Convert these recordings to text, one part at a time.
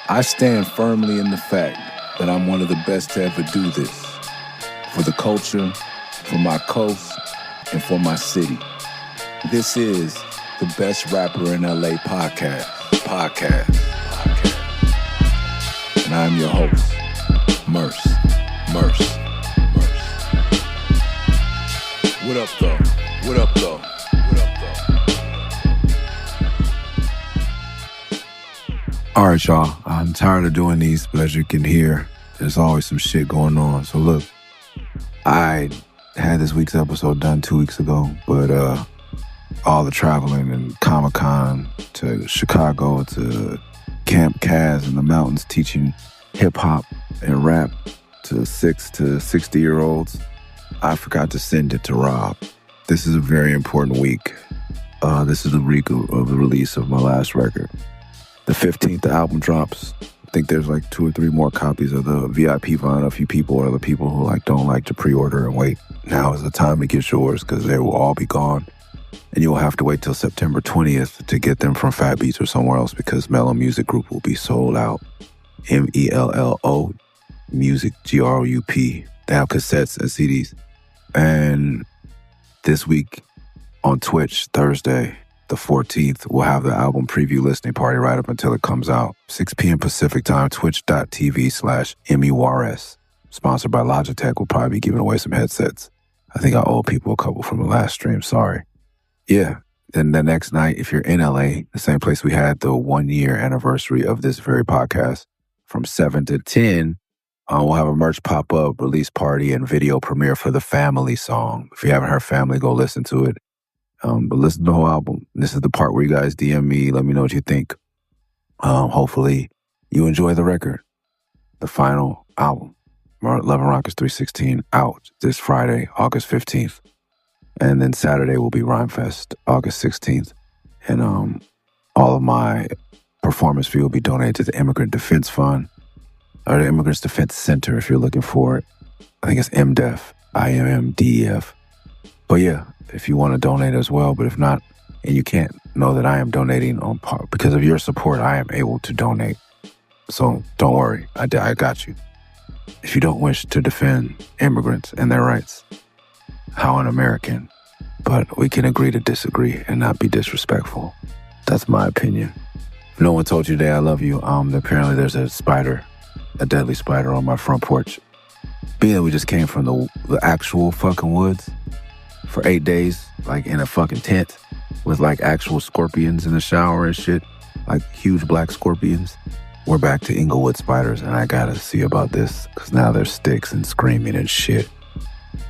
I stand firmly in the fact that I'm one of the best to ever do this. For the culture, for my coast, and for my city. This is the Best Rapper in LA podcast. And I'm your host, Murs. What up, though? All right, y'all. I'm tired of doing these, but as you can hear, there's always some shit going on. So look, I had this week's episode done 2 weeks ago, but all the traveling and Comic-Con to Chicago to Camp Kaz in the mountains teaching hip-hop and rap to 6 to 60-year-olds, I forgot to send it to Rob. This is a very important week. This is the week of the release of my last record. The 15th, the album drops. I think there's like 2 or 3 more copies of the VIP vinyl. A few people are the people who don't like to pre-order and wait. Now is the time to get yours because they will all be gone. And you will have to wait till September 20th to get them from Fat Beats or somewhere else because Mellow Music Group will be sold out. MELLO Music, GROUP. They have cassettes and CDs. And this week on Twitch, Thursday, the 14th, we'll have the album preview listening party right up until it comes out. 6 p.m. Pacific time, twitch.tv/MEWARS. Sponsored by Logitech. We'll probably be giving away some headsets. I think I owe people a couple from the last stream. Sorry. Yeah. Then the next night, if you're in LA, the same place we had the 1-year anniversary of this very podcast, from 7 to 10, we'll have a merch pop-up, release party, and video premiere for the Family song. If you haven't heard Family, go listen to it. But listen to the whole album. This is the part where you guys DM me. Let me know what you think. Hopefully you enjoy the record. The final album, Love and Rockets 316, out this Friday, August 15th. And then Saturday will be Rhymefest, August 16th. And all of my performance fee will be donated to the Immigrant Defense Fund, or the Immigrants Defense Center if you're looking for it. I think it's MDEF, IMMDEF. But yeah, if you want to donate as well, but if not, and you can't, know that I am donating on part. Because of your support, I am able to donate. So don't worry, I got you. If you don't wish to defend immigrants and their rights, how un-American. But we can agree to disagree and not be disrespectful. That's my opinion. If no one told you today I love you, apparently there's a deadly spider on my front porch. Being that we just came from the actual fucking woods for 8 days, like in a fucking tent with like actual scorpions in the shower and shit, like huge black scorpions. We're back to Inglewood spiders, and I gotta see about this because now there's sticks and screaming and shit.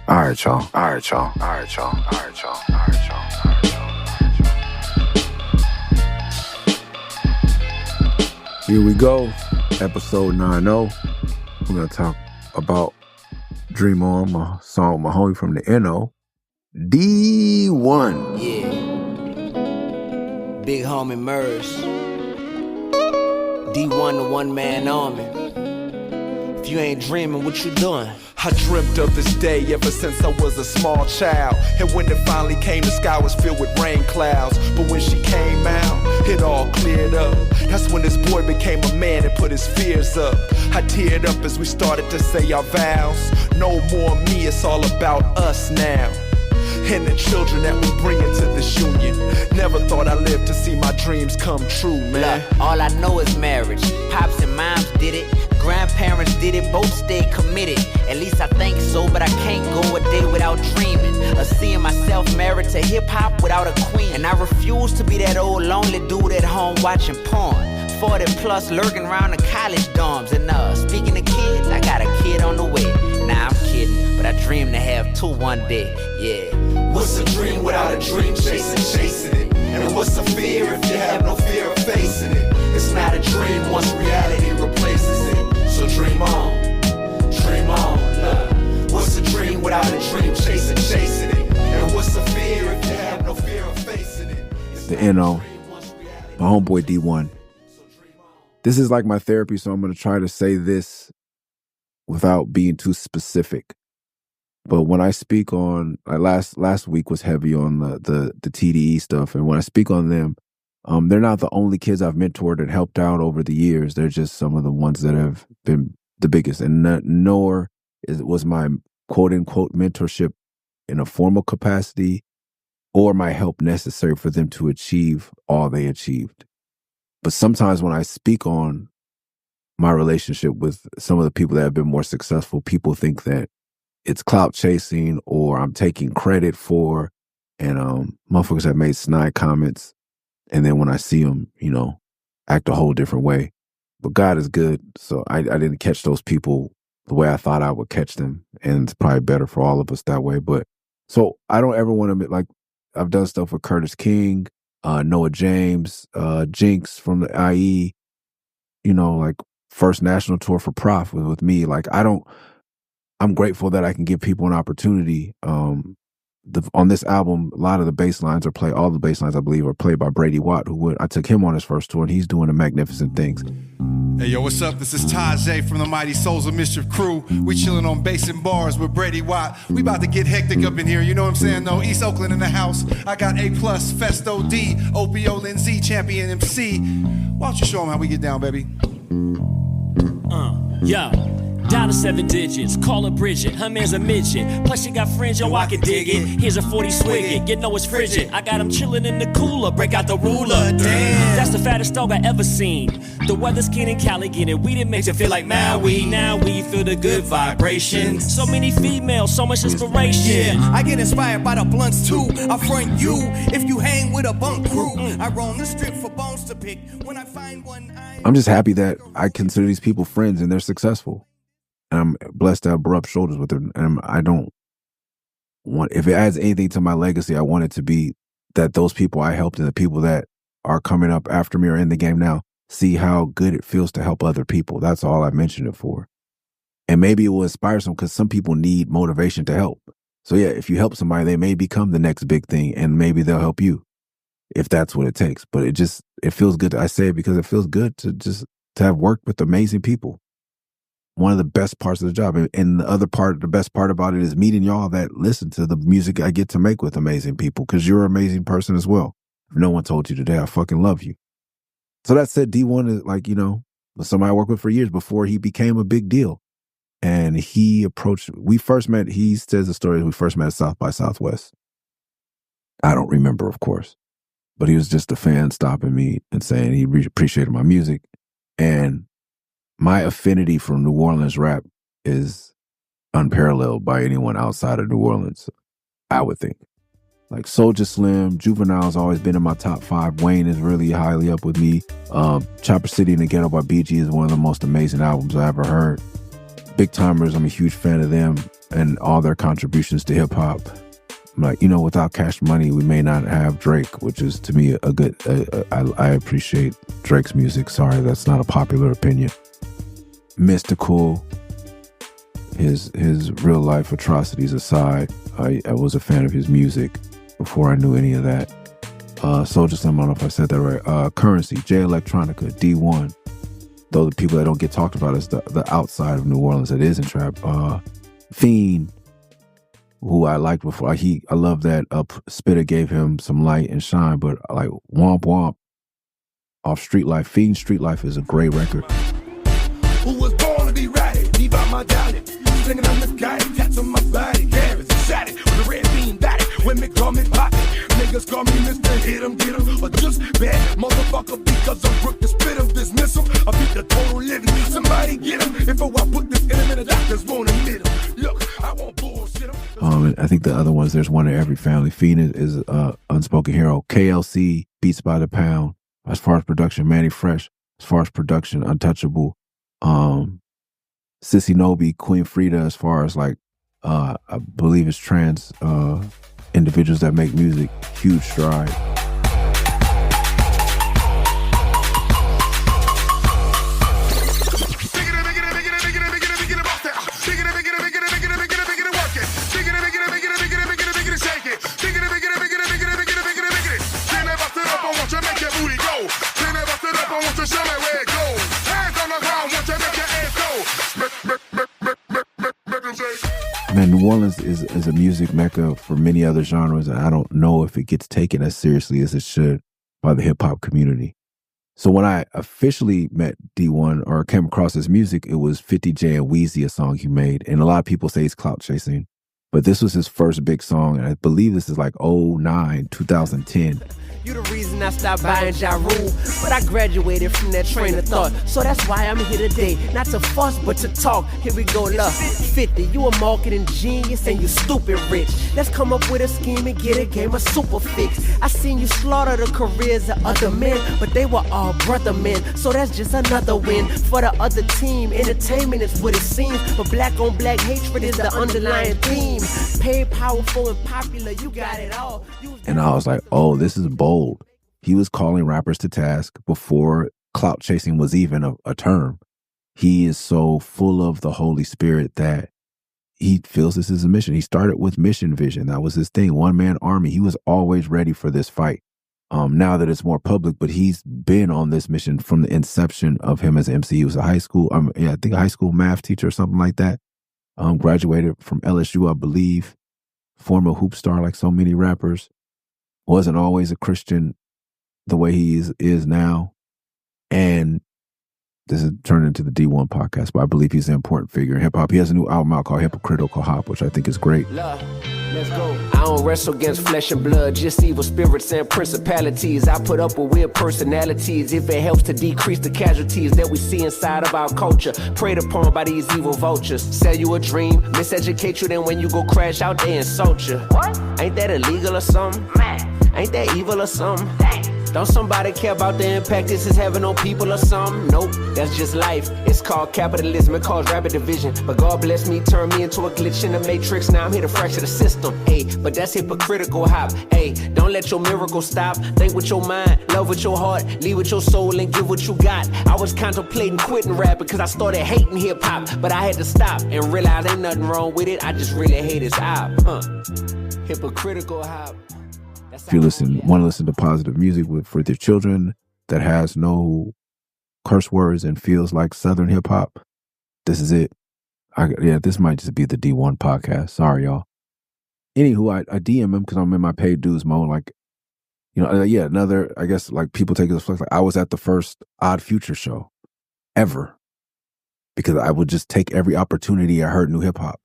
All right, y'all. Here we go. Episode 90. We're gonna talk about Dream On, my song, my homie from the NO. D1. Yeah. Big homie Murs. D1, the one-man army. If you ain't dreaming, what you doing? I dreamt of this day ever since I was a small child. And when it finally came, the sky was filled with rain clouds. But when she came out, it all cleared up. That's when this boy became a man and put his fears up. I teared up as we started to say our vows. No more me, it's all about us now. And the children that we bring into this union. Never thought I'd live to see my dreams come true, man. Look, all I know is marriage. Pops and moms did it. Grandparents did it, both stayed committed. At least I think so, but I can't go a day without dreaming of seeing myself married to hip-hop without a queen. And I refuse to be that old lonely dude at home watching porn. 40 plus lurking around the college dorms. And speaking of kids, I got a kid on the way. Nah, I'm kidding, but I dream to have 2 one day, yeah. What's a dream without a dream chasing it? And what's a fear if you have no fear of facing it? It's not a dream once reality replaces it. So dream on, love. What's a dream without a dream chasing it? And what's a fear if you have no fear of facing it? The NO, my homeboy D1. This is like my therapy, so I'm going to try to say this without being too specific. But when I speak on, last week was heavy on the TDE stuff, and when I speak on them, They're not the only kids I've mentored and helped out over the years. They're just some of the ones that have been the biggest. And nor was my quote unquote mentorship in a formal capacity or my help necessary for them to achieve all they achieved. But sometimes when I speak on my relationship with some of the people that have been more successful, people think that it's clout chasing or I'm taking credit for, and motherfuckers have made snide comments. And then when I see them, act a whole different way. But God is good. So I didn't catch those people the way I thought I would catch them. And it's probably better for all of us that way. But so I don't ever want to, like, I've done stuff with Curtis King, Noah James, Jinx from the IE, like first national tour for Prof with me. Like, I'm grateful that I can give people an opportunity. On this album, a lot of the bass lines all the bass lines, I believe, are played by Brady Watt, I took him on his first tour, and he's doing the magnificent things. Hey, yo, what's up? This is Tajay from the Mighty Souls of Mischief crew. We chilling on bass and bars with Brady Watt. We about to get hectic up in here, you know what I'm saying? No, East Oakland in the house. I got A+, Festo D, OPO Lindsay, Champion MC. Why don't you show them how we get down, baby? Yo. Down to 7 digits, call her Bridget, her man's a midget. Plus she got fringe, yo, I can dig it. Here's a 40 swig it, you know it's frigid. I got him chillin' in the cooler, break out the ruler. Damn, that's the fattest dog I ever seen. The weather's keen in Cali, get it weed, it makes it feel like Maui. Now we feel the good vibrations. So many females, so much inspiration. Yeah, I get inspired by the blunts too. I front you if you hang with a bunk crew. I roam the strip for bones to pick. When I find one, I'm just happy that I consider these people friends and they're successful. And I'm blessed to have rubbed shoulders with them. And I don't want, if it adds anything to my legacy, I want it to be that those people I helped and the people that are coming up after me or in the game now see how good it feels to help other people. That's all I mentioned it for. And maybe it will inspire some, because some people need motivation to help. So yeah, if you help somebody, they may become the next big thing, and maybe they'll help you if that's what it takes. But it feels good. I say it because it feels good to have worked with amazing people. One of the best parts of the job. And the best part about it is meeting y'all that listen to the music I get to make with amazing people, because you're an amazing person as well. If no one told you today, I fucking love you. So that said, D1 is like, somebody I worked with for years before he became a big deal. And we first met, he says the story, we first met at South by Southwest. I don't remember, of course. But he was just a fan stopping me and saying he appreciated my music. And my affinity for New Orleans rap is unparalleled by anyone outside of New Orleans, I would think. Like Soulja Slim, Juvenile's always been in my top 5. Wayne is really highly up with me. Chopper City in the Ghetto by BG is one of the most amazing albums I ever heard. Big Timers, I'm a huge fan of them and all their contributions to hip hop. Like, without Cash Money, we may not have Drake, which is to me a good, I appreciate Drake's music. Sorry, that's not a popular opinion. Mystical, his real life atrocities aside, I was a fan of his music before I knew any of that. Soulja Slim, I don't know if I said that right. Currency, J Electronica, D1. Those are the people that don't get talked about as the outside of New Orleans that isn't trap. Fiend, who I liked before. I love that Spitter gave him some light and shine, but like Womp Womp off Street Life. Fiend Street Life is a great record. Who was born to be ratty, leave out my daddy. Singing on this guy, tats on my body, carrots and shot it with a red bean batty. Women call me poppy, niggas call me Mr. Hit 'em, get 'em, or just bad motherfucker because I'm crook to spit 'em, dismiss 'em. I beat the total living. Somebody get 'em. If I put this in 'em and the doctors won't admit 'em. Look, I won't bullshit 'em. And I think the other ones, there's one in every family. Fiend is Unspoken Hero. KLC, Beats by the Pound. As far as production, Manny Fresh. As far as production, Untouchable. Sissy Nobi, Queen Frida, as far as like I believe it's trans individuals that make music, huge stride. Man, New Orleans is a music mecca for many other genres, and I don't know if it gets taken as seriously as it should by the hip hop community. So when I officially met D1 or came across his music, it was 50 J and Wheezy, a song he made. And a lot of people say he's clout chasing, but this was his first big song. And I believe this is like 09, 2010. You the reason I stopped buying Ja Rule, but I graduated from that train of thought. So that's why I'm here today, not to fuss, but to talk. Here we go, love. 50, you a marketing genius and you stupid rich. Let's come up with a scheme and get a game of super fix. I seen you slaughter the careers of other men, but they were all brother men. So that's just another win for the other team. Entertainment is what it seems, but black on black hatred is the underlying theme. Paid, powerful, and popular, you got it all. And I was like, oh, this is bold. He was calling rappers to task before clout chasing was even a term. He is so full of the Holy Spirit that he feels this is a mission. He started with mission vision. That was his thing. One man army. He was always ready for this fight. Now that it's more public, but he's been on this mission from the inception of him as an MC. He was a high school, I think a high school math teacher or something like that. Graduated from LSU, I believe. Former hoop star like so many rappers. Wasn't always a Christian the way he is now. And this is turned into the D1 podcast, but I believe he's an important figure in hip hop. He has a new album out called Hypocritical Hop, which I think is great. Love, let's go. I don't wrestle against flesh and blood, just evil spirits and principalities. I put up with weird personalities if it helps to decrease the casualties that we see inside of our culture, preyed upon by these evil vultures. Sell you a dream, miseducate you, then when you go crash out, they insult you. What? Ain't that illegal or something? Man. Ain't that evil or something? Don't somebody care about the impact this is having on people or something? Nope, that's just life. It's called capitalism, it caused rapid division. But God bless me, turned me into a glitch in the matrix. Now I'm here to fracture the system, ayy. But that's hypocritical hop, ayy. Don't let your miracle stop. Think with your mind, love with your heart, lead with your soul and give what you got. I was contemplating quitting rap because I started hating hip hop. But I had to stop and realize ain't nothing wrong with it. I just really hate his op, Hypocritical hop. If you want to listen to positive music for your children that has no curse words and feels like Southern hip hop, this is it. This might just be the D1 podcast. Sorry, y'all. Anywho, I DM him because I'm in my paid dues mode. Like, another, I guess, like people take it as flex. Like I was at the first Odd Future show ever because I would just take every opportunity I heard new hip hop.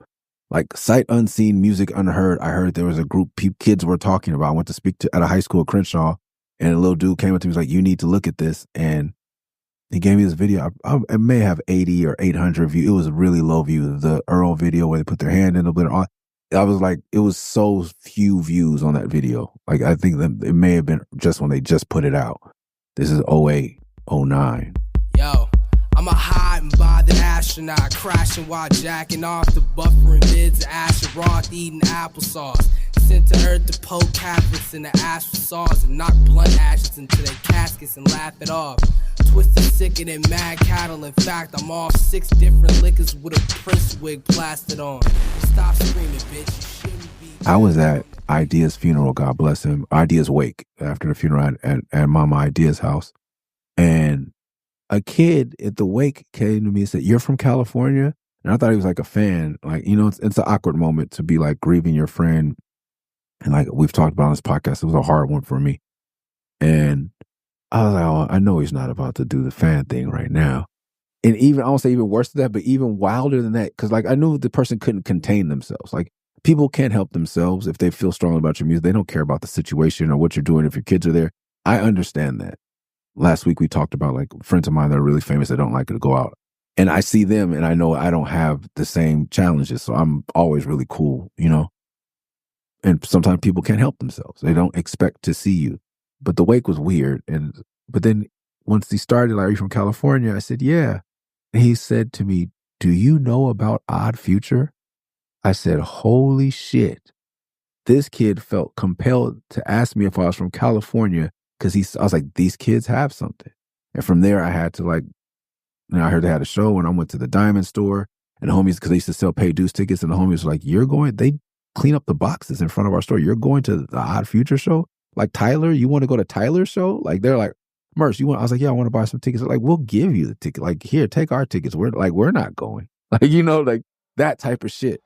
Like sight unseen, music unheard. I heard there was a group kids were talking about. I went to speak to at a high school at Crenshaw, and a little dude came up to me, was like, "You need to look at this." And he gave me this video. It may have 80 or 800 views. It was a really low view. The Earl video where they put their hand in a bit. I was like, it was so few views on that video. Like I think that it may have been just when they just put it out. This is 08, 09. Yo. I'm a hide-and-by the astronaut, crashing while jacking off the buffering vids of Asheroth, eating applesauce. Sent to Earth to poke Catholics in the ash for saws and knock blunt ashes into their caskets and laugh it off. Twisted sicker than mad cattle. In fact, I'm off 6 different liquors with a Prince wig plastered on. Stop screaming, bitch. You shouldn't be. I was at Idea's funeral, God bless him. Idea's wake after the funeral at Mama Idea's house. And a kid at the wake came to me and said, "You're from California?" And I thought he was like a fan. Like, it's an awkward moment to be like grieving your friend. And like we've talked about on this podcast, it was a hard one for me. And I was like, oh, I know he's not about to do the fan thing right now. And even, I won't say even worse than that, but even wilder than that. Cause like I knew the person couldn't contain themselves. Like people can't help themselves if they feel strongly about your music. They don't care about the situation or what you're doing if your kids are there. I understand that. Last week we talked about like friends of mine that are really famous that don't like to go out. And I see them and I know I don't have the same challenges. So I'm always really cool, And sometimes people can't help themselves. They don't expect to see you. But the wake was weird. But then once he started, like, "Are you from California?" I said, "Yeah." And he said to me, "Do you know about Odd Future?" I said, "Holy shit." This kid felt compelled to ask me if I was from California. Because I was like, these kids have something. And from there, I had to I heard they had a show and I went to the Diamond store and the homies, because they used to sell paid dues tickets, and the homies were like, they clean up the boxes in front of our store. You're going to the Odd Future show? Like, Tyler, you want to go to Tyler's show? Like, they're like, "Murs, you want?" I was like, "Yeah, I want to buy some tickets." They're like, "We'll give you the ticket. Like, here, take our tickets. We're not going." Like, like that type of shit.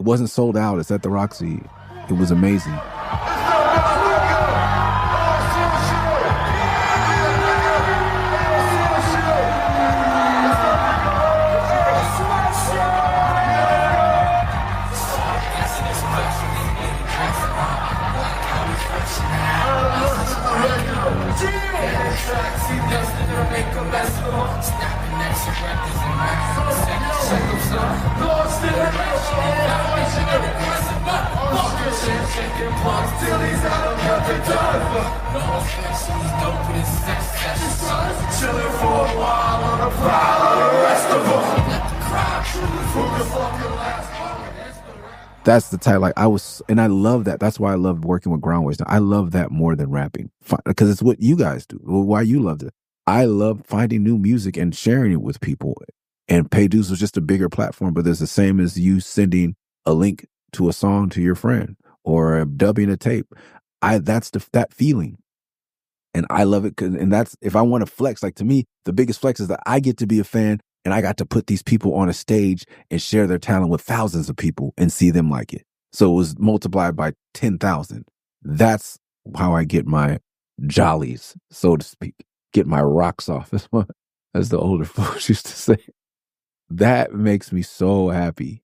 It wasn't sold out. It's at the Roxy. It was amazing. make a mess of them. Snapping necks and records and racks. Check them, son. Lost in the shaking punks till he's out of nothing done. No offense, he's dope with his sex. Chilling for a while on a pile of the rest of them. Let the crowd choose who the fucking last. That's the type, like, and I love that. That's why I love working with Groundways. Now, I love that more than rapping, because it's what you guys do. Why you loved it. I love finding new music and sharing it with people. And Pay Dues was just a bigger platform, but it's the same as you sending a link to a song to your friend or dubbing a tape. That's that feeling. And I love it. And that's, if I want to flex, like, to me, the biggest flex is that I get to be a fan and I got to put these people on a stage and share their talent with thousands of people and see them like it. So it was multiplied by 10,000. That's how I get my jollies, so to speak, get my rocks off, as the older folks used to say. That makes me so happy.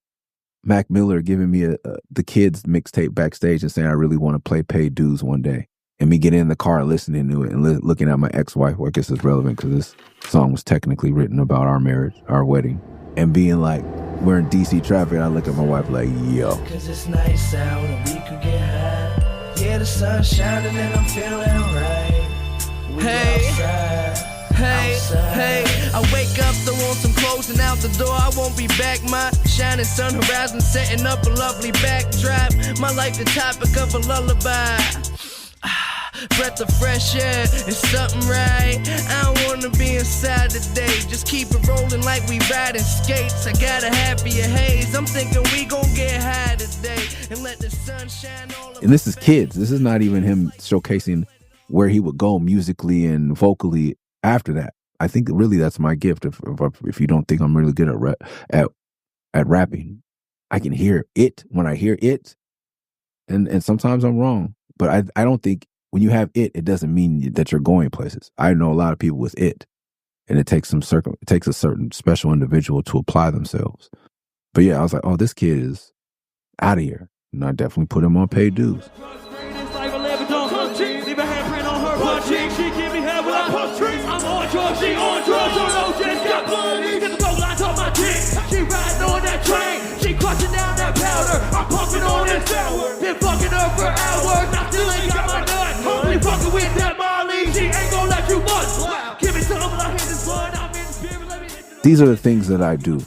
Mac Miller giving me the kids mixtape backstage and saying, I really want to play Pay Dues one day. And me getting in the car listening to it and looking at my ex-wife, well, I guess it's relevant because this song was technically written about our marriage, our wedding, and being like, we're in DC traffic, and I look at my wife like, yo. Cause it's nice out and we could get high. Yeah, the sun's shining and I'm feeling right. Hey, I wake up, throw on some clothes and out the door, I won't be back. My shining sun horizon setting up a lovely backdrop. My life the topic of a lullaby. Breath of fresh air, it's something right. I don't wanna be inside today. Just keep it rolling like we riding skates. I got a happier haze. I'm thinking we gon' get high today and let the sun shine all over. And this is kids. This is not even him showcasing where he would go musically and vocally after that. I think really that's my gift. If you don't think I'm really good at rapping, I can hear it when I hear it, and sometimes I'm wrong. But I don't think when you have it doesn't mean that you're going places. I know a lot of people with it, and it takes a certain special individual to apply themselves. But yeah, I was like, oh, this kid is out of here, and I definitely put him on Paid Dues. She on drugs, so no just got money. Get the gold lines on my dick. She riding on that train. She crushing down that powder. I'm pumping on that sour. Been fucking her for hours. I still ain't got my nut. Only fucking with that Molly. She ain't gonna let you bust. Give me some when I hit this blood. I'm in the spirit. Let me hit. These are the things that I do,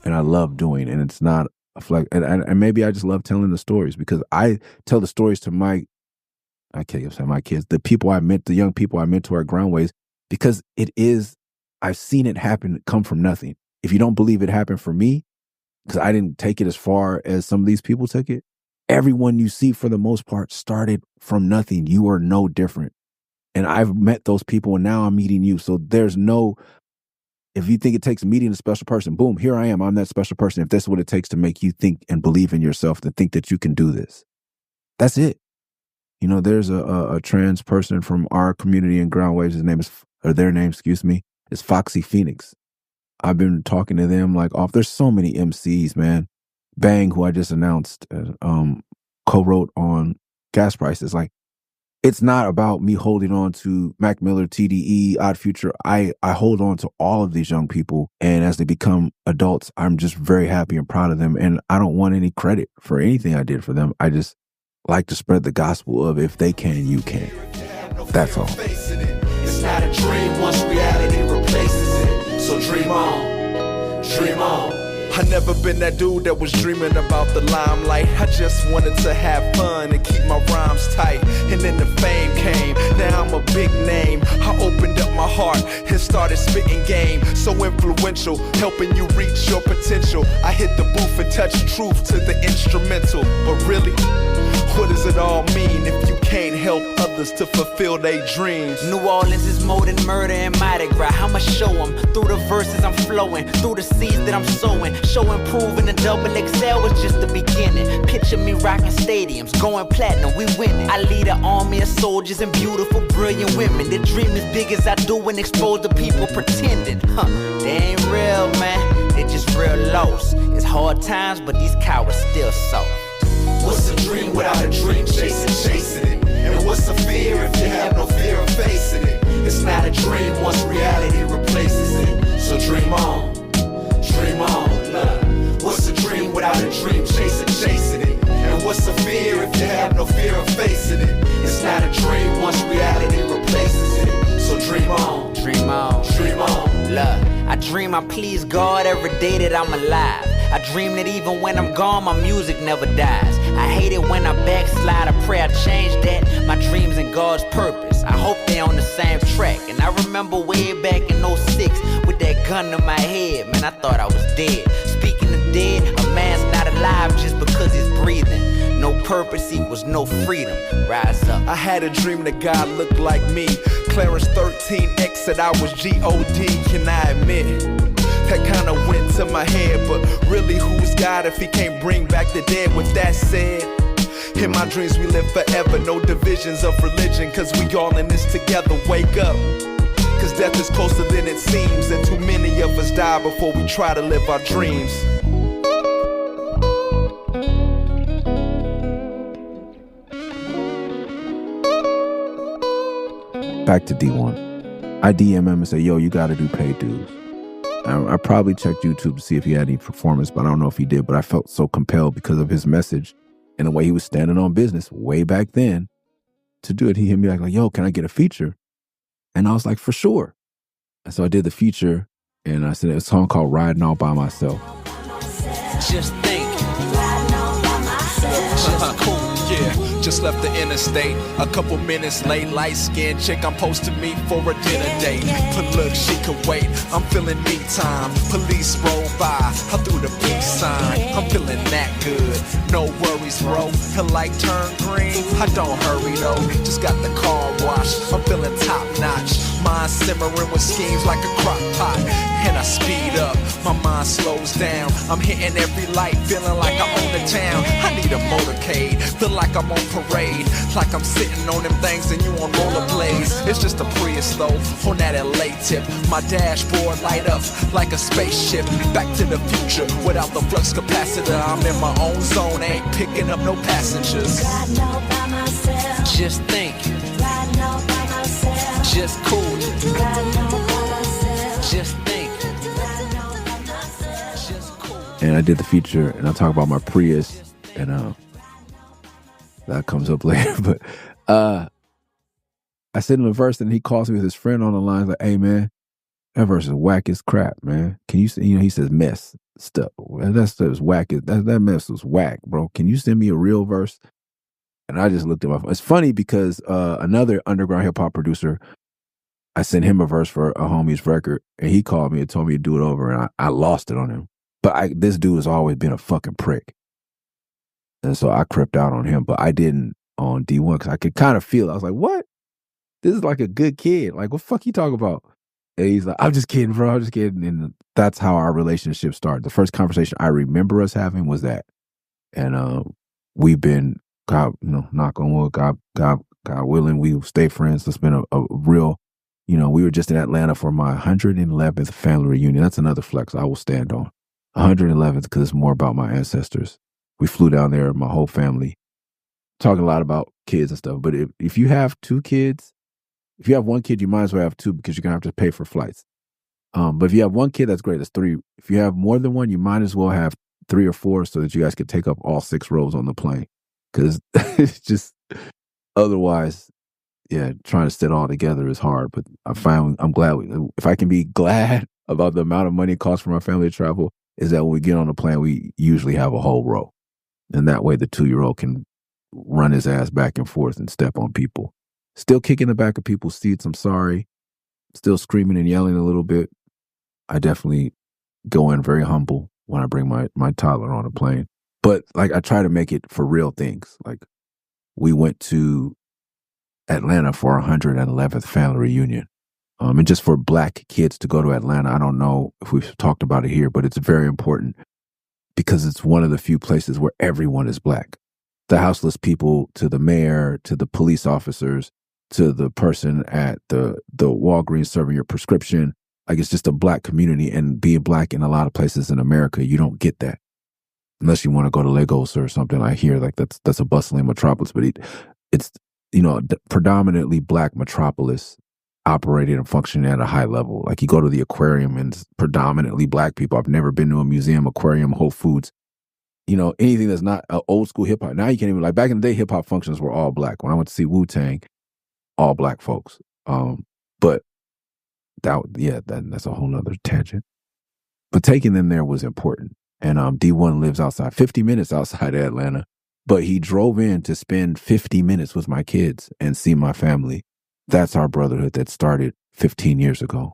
and I love doing. And it's not a flex. And maybe I just love telling the stories because I tell the stories to my kids, the young people I mentor at Groundways. Because I've seen it happen, come from nothing. If you don't believe it happened for me, because I didn't take it as far as some of these people took it, everyone you see for the most part started from nothing. You are no different. And I've met those people and now I'm meeting you. So there's no, if you think it takes meeting a special person, boom, here I am. I'm that special person. If that's what it takes to make you think and believe in yourself, to think that you can do this, that's it. You know, there's a trans person from our community in Groundways. Their name is Foxy Phoenix. I've been talking to them there's so many MCs, man. Bang, who I just announced, co-wrote on Gas Prices. Like, it's not about me holding on to Mac Miller, TDE, Odd Future. I hold on to all of these young people. And as they become adults, I'm just very happy and proud of them. And I don't want any credit for anything I did for them. I just like to spread the gospel of if they can, you can. That's all. It's not a dream once reality replaces it. So dream on, dream on. I never been that dude that was dreaming about the limelight. I just wanted to have fun and keep my rhymes tight. And then the fame came, now I'm a big name. I opened up my heart and started spitting game. So influential, helping you reach your potential. I hit the booth and touched truth to the instrumental. But really, what does it all mean if you can't help others to fulfill their dreams? New Orleans is more than murder and Mardi Gras. I'ma show them through the verses I'm flowing, through the seeds that I'm sowing. Showing proving the double XL was just the beginning. Picture me rocking stadiums, going platinum, we winning. I lead an army of soldiers and beautiful, brilliant women. They dream as big as I do and expose the people pretending. They ain't real, man, they just real lost. It's hard times, but these cowards still soft. What's a dream without a dream chasing it? And what's a fear if you have no fear of facing it? It's not a dream once reality dream I please God every day that I'm alive. I dream that even when I'm gone, my music never dies. I hate it when I backslide, I pray I change that. My dreams and God's purpose, I hope they on the same track. And I remember way back in '06 with that gun to my head, man, I thought I was dead. Speaking of dead, a man's not alive just because he's breathing. No purpose equals no freedom. Rise up. I had a dream that God looked like me. Clarence 13X said I was G-O-D, can I admit? That kinda went to my head, but really who's God if he can't bring back the dead? With that said, in my dreams we live forever, no divisions of religion, cause we all in this together, wake up. Cause death is closer than it seems, and too many of us die before we try to live our dreams. Back to D1. I DM him and say, yo, you gotta do paid dues. I probably checked YouTube to see if he had any performance, but I don't know if he did. But I felt so compelled because of his message and the way he was standing on business way back then to do it. He hit me like, yo, can I get a feature? And I was like, for sure. And so I did the feature, and I said, it's a song called Riding All By Myself. Just think. Riding all by myself. Just cool. Yeah, just left the interstate. A couple minutes late, light-skinned chick I'm supposed to meet for a dinner date. But look, she could wait. I'm feeling me time. Police roll by. I threw the peace sign. I'm feeling that good. No worries, bro. Her light turn green. I don't hurry though. Just got the car washed. I'm feeling top-notch. Mind simmering with schemes like a crock pot. And I speed up. My mind slows down. I'm hitting every light, feeling like I own the town. I need a motorcade. Feel like I'm on parade, like I'm sitting on them things and you on rollerblades. It's just a Prius though, on that LA tip. My dashboard light up like a spaceship. Back to the future, without the flux capacitor. I'm in my own zone, ain't picking up no passengers. Riding all by myself. Just think. Riding all by myself. Just cool. Riding all by myself. Just think. Riding all by myself. Just cool. And I did the feature, and I talk about my Prius, and that comes up later. But I sent him a verse, and he calls me with his friend on the line, like, hey, man, that verse is whack as crap, man. Can you, he says mess stuff. That stuff is whack. That mess was whack, bro. Can you send me a real verse? And I just looked at my phone. It's funny because another underground hip hop producer, I sent him a verse for a homie's record, and he called me and told me to do it over, and I lost it on him. But this dude has always been a fucking prick. And so I crept out on him, but I didn't on D1 because I could kind of feel it. I was like, what? This is like a good kid. Like, what the fuck you talking about? And he's like, I'm just kidding, bro. I'm just kidding. And that's how our relationship started. The first conversation I remember us having was that. And we've been, God, knock on wood, God willing, we stay friends. It's been a real, we were just in Atlanta for my 111th family reunion. That's another flex I will stand on. 111th because it's more about my ancestors. We flew down there, my whole family, talking a lot about kids and stuff. But if you have two kids, if you have one kid, you might as well have two because you're going to have to pay for flights. But if you have one kid, that's great. That's three. If you have more than one, you might as well have 3 or 4 so that you guys could take up all 6 rows on the plane. Because it's just, otherwise, yeah, trying to sit all together is hard. But I'm glad, if I can be glad about the amount of money it costs for my family to travel, is that when we get on the plane, we usually have a whole row. And that way the 2-year-old can run his ass back and forth and step on people. Still kicking the back of people's seats. I'm sorry. Still screaming and yelling a little bit. I definitely go in very humble when I bring my toddler on a plane. But like, I try to make it for real things. Like, we went to Atlanta for our 111th family reunion. And just for Black kids to go to Atlanta, I don't know if we've talked about it here, but it's very important because it's one of the few places where everyone is Black. The houseless people, to the mayor, to the police officers, to the person at the Walgreens serving your prescription. Like, it's just a Black community, and being Black in a lot of places in America, you don't get that. Unless you want to go to Lagos or something. I hear like that's a bustling metropolis, but it's, predominantly Black metropolis operating and functioning at a high level. Like, you go to the aquarium and it's predominantly Black people. I've never been to a museum, aquarium, Whole Foods, anything that's not old school hip hop. Now you can't even, like, back in the day, hip hop functions were all Black. When I went to see Wu-Tang, all Black folks. But that's a whole nother tangent. But taking them there was important. And D1 lives 50 minutes outside of Atlanta. But he drove in to spend 50 minutes with my kids and see my family. That's our brotherhood that started 15 years ago.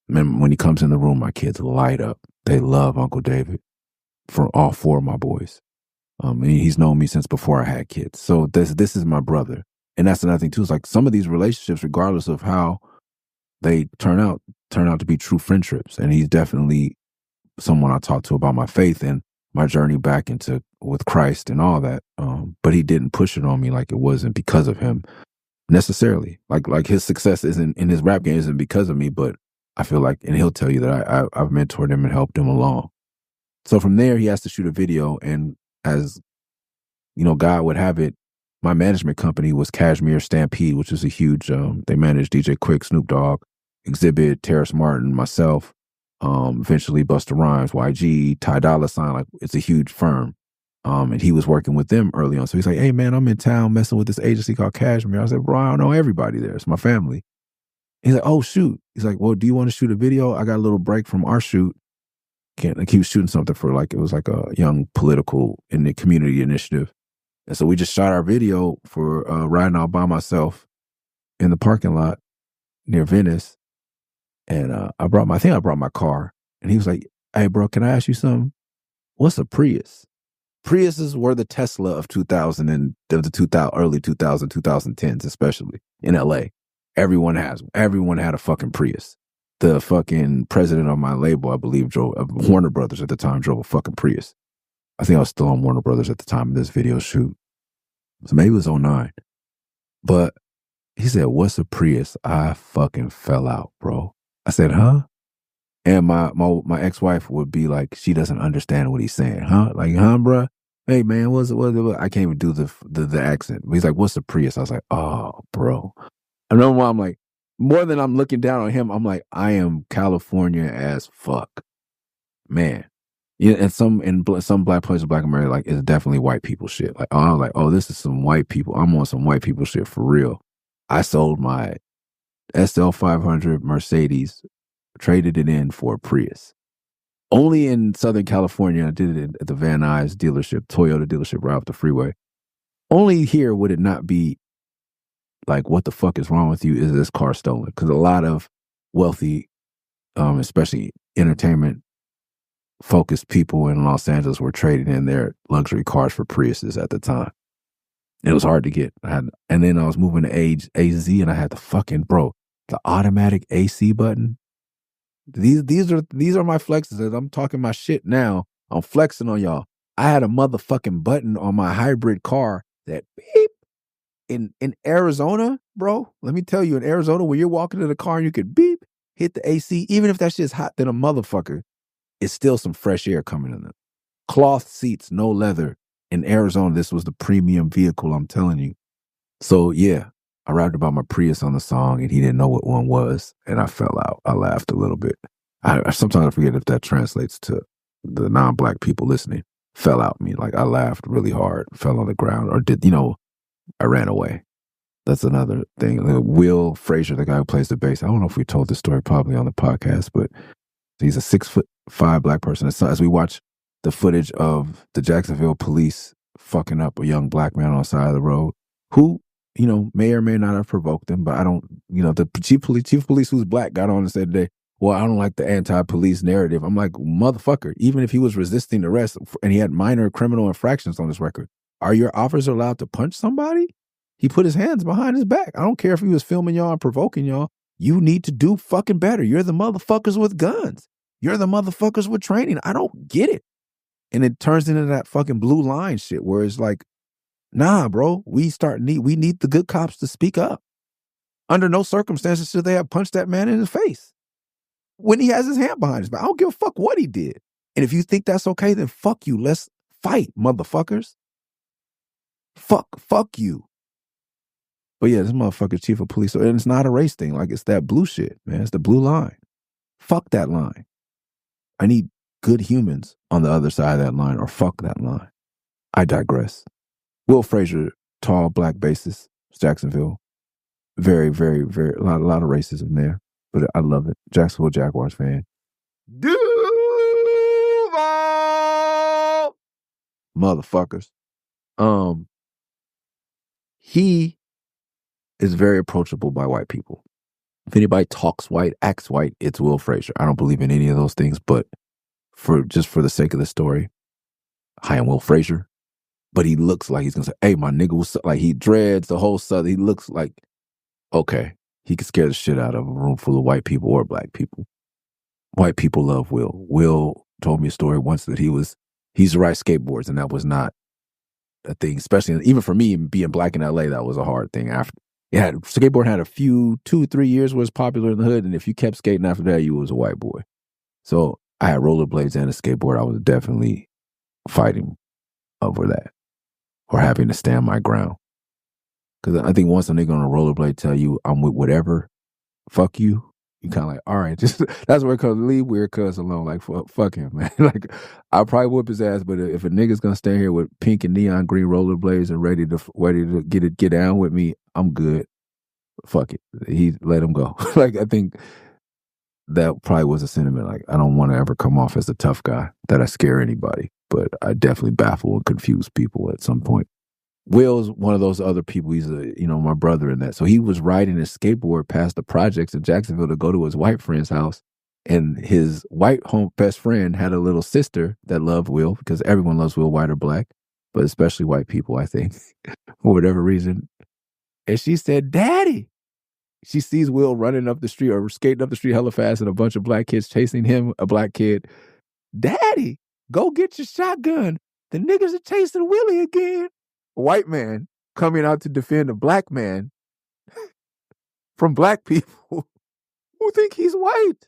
And when he comes in the room, my kids light up. They love Uncle David for all 4 of my boys. And he's known me since before I had kids. So this is my brother. And that's another thing too. It's like some of these relationships, regardless of how they turn out to be true friendships. And he's definitely someone I talk to about my faith and my journey back with Christ and all that. But he didn't push it on me like it wasn't because of him necessarily. Like his success isn't in his rap game isn't because of me, but I feel like, and he'll tell you that I've mentored him and helped him along. So from there, he has to shoot a video. And as you know, God would have it, my management company was Cashmere Stampede, which is a huge, they managed DJ Quick, Snoop Dogg, Exhibit, Terrace Martin, myself, eventually Busta Rhymes, YG, Ty Dolla $ign. Like, it's a huge firm. And he was working with them early on. So he's like, hey man, I'm in town messing with this agency called Cashmere. I said, bro, I don't know everybody there. It's my family. He's like, oh shoot. He's like, well, do you want to shoot a video? I got a little break from our shoot. He was shooting something for it was like a young political in the community initiative. And so we just shot our video for riding out by myself in the parking lot near Venice. And I brought my car. And he was like, hey bro, can I ask you something? What's a Prius? Priuses were the Tesla of 2000 and the early 2010s, especially in LA. Everyone has one. Everyone had a fucking Prius. The fucking president of my label, I believe, Warner Brothers at the time, drove a fucking Prius. I think I was still on Warner Brothers at the time of this video shoot. So maybe it was 09. But he said, what's a Prius? I fucking fell out, bro. I said, huh? And my ex-wife would be like, she doesn't understand what he's saying, huh? Like, huh, bro? Hey, man, what? I can't even do the accent. He's like, what's a Prius? I was like, oh, bro. I know why I'm like, more than I'm looking down on him, I'm like, I am California as fuck. Man. Yeah, and some black places, Black America, like, it's definitely white people shit. Like, I'm like, oh, this is some white people. I'm on some white people shit for real. I sold my SL500 Mercedes, traded it in for a Prius. Only in Southern California, I did it at the Van Nuys dealership, Toyota dealership right off the freeway. Only here would it not be like, what the fuck is wrong with you? Is this car stolen? Because a lot of wealthy, especially entertainment-focused people in Los Angeles were trading in their luxury cars for Priuses at the time. It was hard to get. And then I was moving to AZ, and I had the fucking, bro, the automatic AC button. These are my flexes. As I'm talking my shit now, I'm flexing on y'all. I had a motherfucking button on my hybrid car that beep. In Arizona, bro, let me tell you, in Arizona, when you're walking to the car and you could beep, hit the AC, even if that shit's hot than a motherfucker, it's still some fresh air coming in it. Cloth seats, no leather. In Arizona, this was the premium vehicle, I'm telling you. So yeah, I rapped about my Prius on the song and he didn't know what one was. And I fell out. I laughed a little bit. Sometimes I forget if that translates to the non-black people listening. Fell out me. Like, I laughed really hard, fell on the ground, or I ran away. That's another thing. Will Frazier, the guy who plays the bass, I don't know if we told this story probably on the podcast, but he's a 6'5" black person. As we watch the footage of the Jacksonville police fucking up a young black man on the side of the road who, may or may not have provoked him, but I don't, the chief of police who's black got on and said today, well, I don't like the anti-police narrative. I'm like, motherfucker, even if he was resisting arrest and he had minor criminal infractions on his record, are your officers allowed to punch somebody? He put his hands behind his back. I don't care if he was filming y'all and provoking y'all. You need to do fucking better. You're the motherfuckers with guns. You're the motherfuckers with training. I don't get it. And it turns into that fucking blue line shit where it's like, nah, bro, we need the good cops to speak up. Under no circumstances should they have punched that man in his face when he has his hand behind his back. I don't give a fuck what he did. And if you think that's okay, then fuck you. Let's fight, motherfuckers. Fuck you. But yeah, this motherfucker chief of police, and it's not a race thing. Like, it's that blue shit, man. It's the blue line. Fuck that line. I need good humans on the other side of that line, or fuck that line. I digress. Will Frazier, tall black bassist, Jacksonville. Very, very, very, a lot of racism there, but I love it. Jacksonville Jaguars fan. Dude! motherfuckers. He is very approachable by white people. If anybody talks white, acts white, it's Will Frazier. I don't believe in any of those things, but for the sake of the story, I am Will Frazier. But he looks like he's gonna say, "Hey, my nigga," was like he dreads the whole southern. He looks like okay, he could scare the shit out of a room full of white people or black people. White people love Will. Will told me a story once that he used to ride skateboards, and that was not a thing, especially even for me being black in LA, that was a hard thing. After skateboard had a few 2-3 years was popular in the hood, and if you kept skating after that, you was a white boy. So I had rollerblades and a skateboard. I was definitely fighting over that or having to stand my ground. Because I think once a nigga on a rollerblade tell you I'm with whatever, fuck you, you kind of like, all right, just that's where it comes. Leave weird cuz alone. Like fuck him, man. Like I'll probably whoop his ass, but if a nigga's gonna stand here with pink and neon green rollerblades and ready to get down with me, I'm good. Fuck it. He let him go. Like I think that probably was a sentiment. Like I don't want to ever come off as a tough guy that I scare anybody, but I definitely baffle and confuse people at some point. Will's one of those other people. He's my brother in that. So he was riding his skateboard past the projects in Jacksonville to go to his white friend's house. And his white best friend had a little sister that loved Will, because everyone loves Will, white or black, but especially white people, I think, for whatever reason. And she said, "Daddy." She sees Will running up the street or skating up the street hella fast and a bunch of black kids chasing him, a black kid. "Daddy, go get your shotgun. The niggas are chasing Willie again." A white man coming out to defend a black man from black people who think he's white.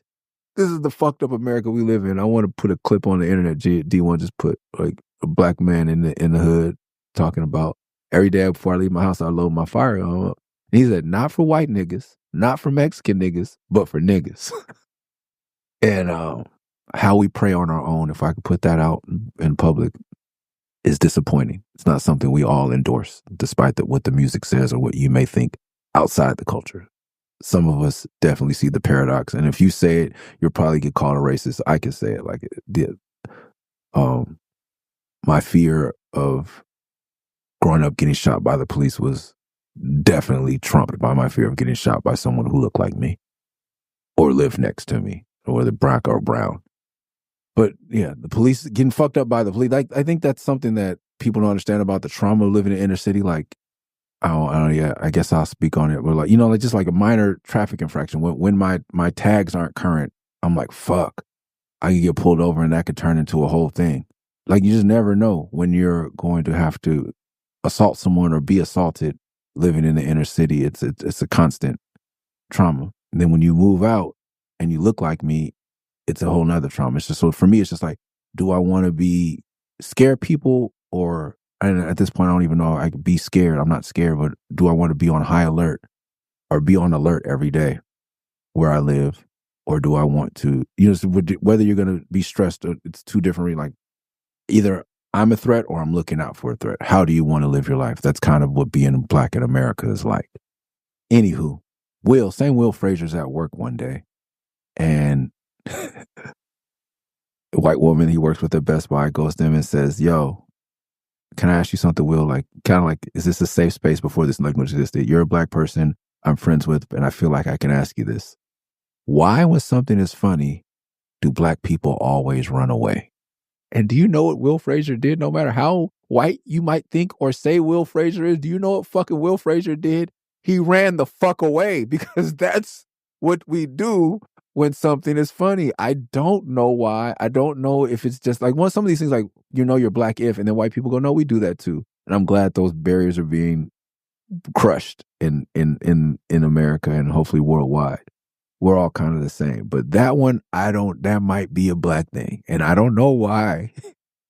This is the fucked up America we live in. I want to put a clip on the internet. D1 just put like a black man in the hood talking about every day before I leave my house, I load my firearm up. And he said, not for white niggas, not for Mexican niggas, but for niggas. And how we prey on our own, if I could put that out in public, is disappointing. It's not something we all endorse, despite what the music says or what you may think outside the culture. Some of us definitely see the paradox. And if you say it, you'll probably get called a racist. I can say it like it did. My fear of growing up getting shot by the police was definitely trumped by my fear of getting shot by someone who looked like me or lived next to me, or whether black or brown. But yeah, the police getting fucked up by the police. Like, I think that's something that people don't understand about the trauma of living in the inner city. Like, I guess I'll speak on it. But like, just like a minor traffic infraction. When my tags aren't current, I'm like, fuck, I could get pulled over and that could turn into a whole thing. Like, you just never know when you're going to have to assault someone or be assaulted living in the inner city. It's a constant trauma. And then when you move out and you look like me, it's a whole nother trauma. It's just, so for me, it's just like, do I want to scare people, or, and at this point, I don't even know I could be scared. I'm not scared, but do I want to be on high alert or be on alert every day where I live? Or do I want to, whether you're going to be stressed, it's two different, like either I'm a threat or I'm looking out for a threat. How do you want to live your life? That's kind of what being black in America is like. Anywho, Will Frazier's at work one day, and a white woman he works with at Best Buy goes to him and says, "Yo, can I ask you something, Will? Like, kind of like, is this a safe space before this language existed? You're a black person I'm friends with, and I feel like I can ask you this. Why, when something is funny, do black people always run away?" And do you know what Will Frazier did? No matter how white you might think or say Will Frazier is, do you know what fucking Will Frazier did? He ran the fuck away, because that's what we do when something is funny. I don't know why. I don't know if it's just like some of these things, like, you're black if, and then white people go, no, we do that too. And I'm glad those barriers are being crushed in America and hopefully worldwide. We're all kind of the same. But that one, that might be a black thing. And I don't know why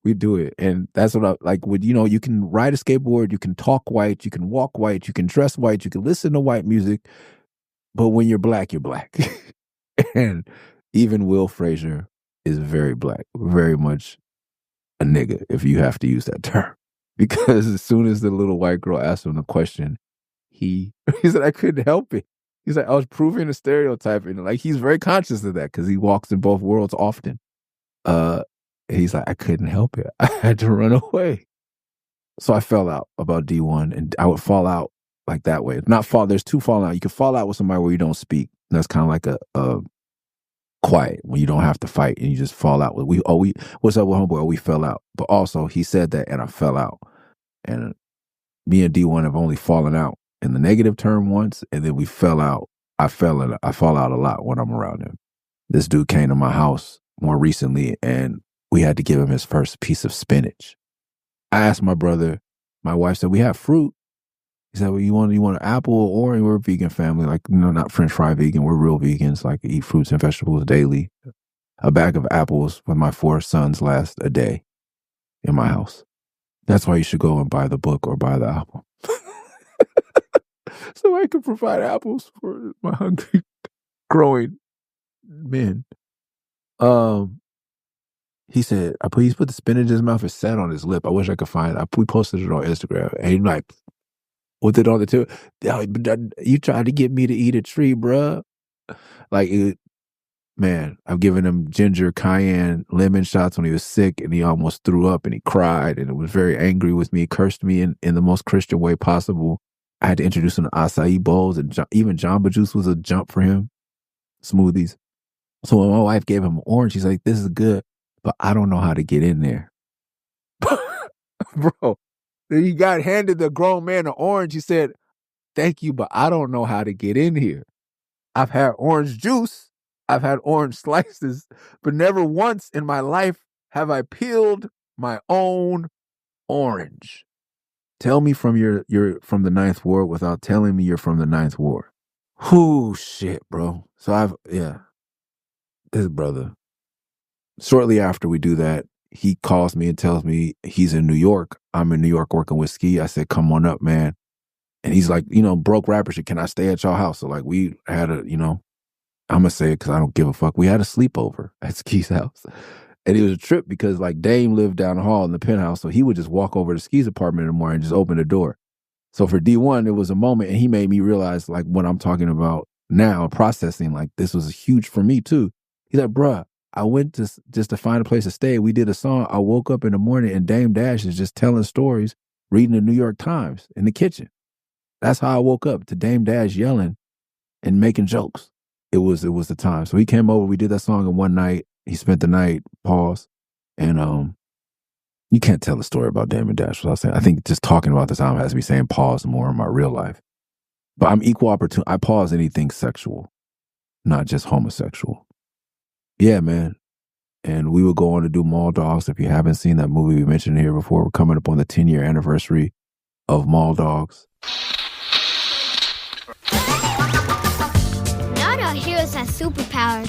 we do it. And that's what you can ride a skateboard, you can talk white, you can walk white, you can dress white, you can listen to white music. But when you're black, you're black. And even Will Frazier is very black, very much a nigga, if you have to use that term. Because as soon as the little white girl asked him the question, he said, I couldn't help it. He's like, I was proving a stereotype. And like, he's very conscious of that because he walks in both worlds often. He's like, I couldn't help it. I had to run away. So I fell out about D1, and I would fall out like that way. Not fall. There's two falling out. You can fall out with somebody where you don't speak. And that's kind of like a quiet when you don't have to fight and you just fall out. We what's up with homeboy? Oh, we fell out. But also he said that and I fell out. And me and D1 have only fallen out in the negative term once, and then we fell out. I fall out a lot when I'm around him. This dude came to my house more recently, and we had to give him his first piece of spinach. I asked my brother, my wife said, we have fruit. He said, well, you want an apple or orange? We're a vegan family, like, not French fry vegan. We're real vegans, like eat fruits and vegetables daily. A bag of apples with my 4 sons last a day in my house. That's why you should go and buy the book or buy the apple. So I can provide apples for my hungry, growing men. He said, please put the spinach in his mouth. It sat on his lip. I wish I could find it. We posted it on Instagram. And he's like, with it on the tip. You tried to get me to eat a tree, bruh. Like, man, I've given him ginger, cayenne, lemon shots when he was sick, and he almost threw up and he cried and was very angry with me, cursed me in the most Christian way possible. I had to introduce him to acai bowls, and even Jamba Juice was a jump for him, smoothies. So when my wife gave him an orange, she's like, this is good, but I don't know how to get in there. Bro, then he got handed the grown man an orange. He said, thank you, but I don't know how to get in here. I've had orange juice. I've had orange slices, but never once in my life have I peeled my own orange. Tell me you're from the Ninth Ward without telling me you're from the Ninth Ward. Whoo, shit, bro. So this brother. Shortly after we do that, he calls me and tells me he's in New York. I'm in New York working with Ski. I said, come on up, man. And he's like, broke rapper shit. Can I stay at y'all house? So like we had I'm going to say it because I don't give a fuck. We had a sleepover at Ski's house. And it was a trip because like Dame lived down the hall in the penthouse. So he would just walk over to Ski's apartment in the morning and just open the door. So for D1, it was a moment, and he made me realize like what I'm talking about now, processing, like this was huge for me too. He's like, bruh, I went just to find a place to stay. We did a song. I woke up in the morning and Dame Dash is just telling stories, reading the New York Times in the kitchen. That's how I woke up, to Dame Dash yelling and making jokes. It was the time. So he came over, we did that song in one night. He spent the night, pause. And you can't tell a story about Dame Dash without saying, I think just talking about this album has me saying pause more in my real life. But I'm equal opportunity. I pause anything sexual, not just homosexual. Yeah, man. And we would go on to do Mall Dogs. If you haven't seen that movie we mentioned here before, we're coming up on the 10-year anniversary of Mall Dogs. Not all heroes have superpowers.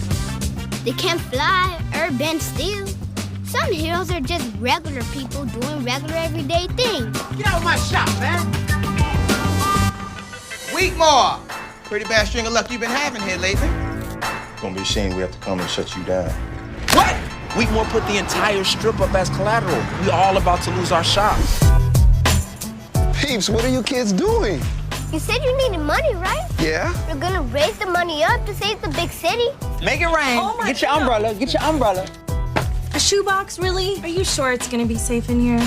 They can't fly or bend steel. Some heroes are just regular people doing regular everyday things. Get out of my shop, man! Week more! Pretty bad string of luck you've been having here lately. Gonna be a shame we have to come and shut you down. What? Weekmore put the entire strip up as collateral. We all about to lose our shops. Peeps, what are you kids doing? You said you needed money, right? Yeah. We're gonna raise the money up to save the big city. Make it rain. Oh Get your umbrella. Get your umbrella. A shoebox, really? Are you sure it's gonna be safe in here?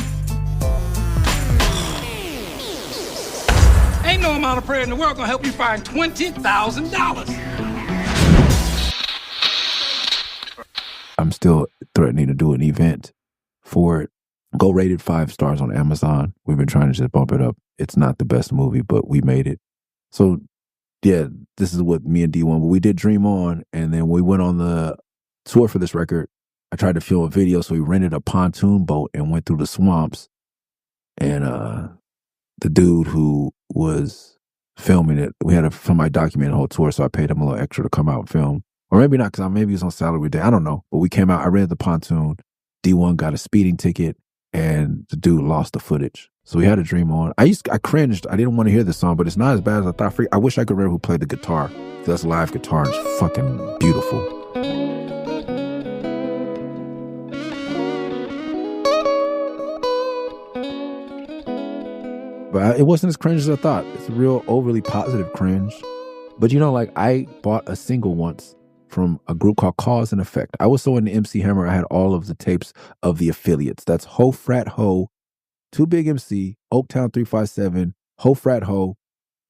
Ain't no amount of prayer in the world gonna help you find $20,000. I'm still threatening to do an event for it. Go rated 5 stars on Amazon. We've been trying to just bump it up. It's not the best movie, but we made it. So, yeah, this is what me and D1, but we did Dream On, and then we went on the tour for this record. I tried to film a video, so we rented a pontoon boat and went through the swamps. And the dude who was filming it, we had somebody document the whole tour, so I paid him a little extra to come out and film. Or maybe not, because maybe he was on salary day. I don't know. But we came out, I rented the pontoon. D1 got a speeding ticket, and the dude lost the footage. So we had a Dream On. I cringed. I didn't want to hear this song, but it's not as bad as I thought. I wish I could remember who played the guitar. That's live guitar, and it's fucking beautiful. But it wasn't as cringe as I thought. It's a real overly positive cringe. But I bought a single once from a group called Cause and Effect. I was so into MC Hammer, I had all of the tapes of the affiliates. That's Ho Frat Ho Too Big MC, Oaktown 357, Ho Frat Ho,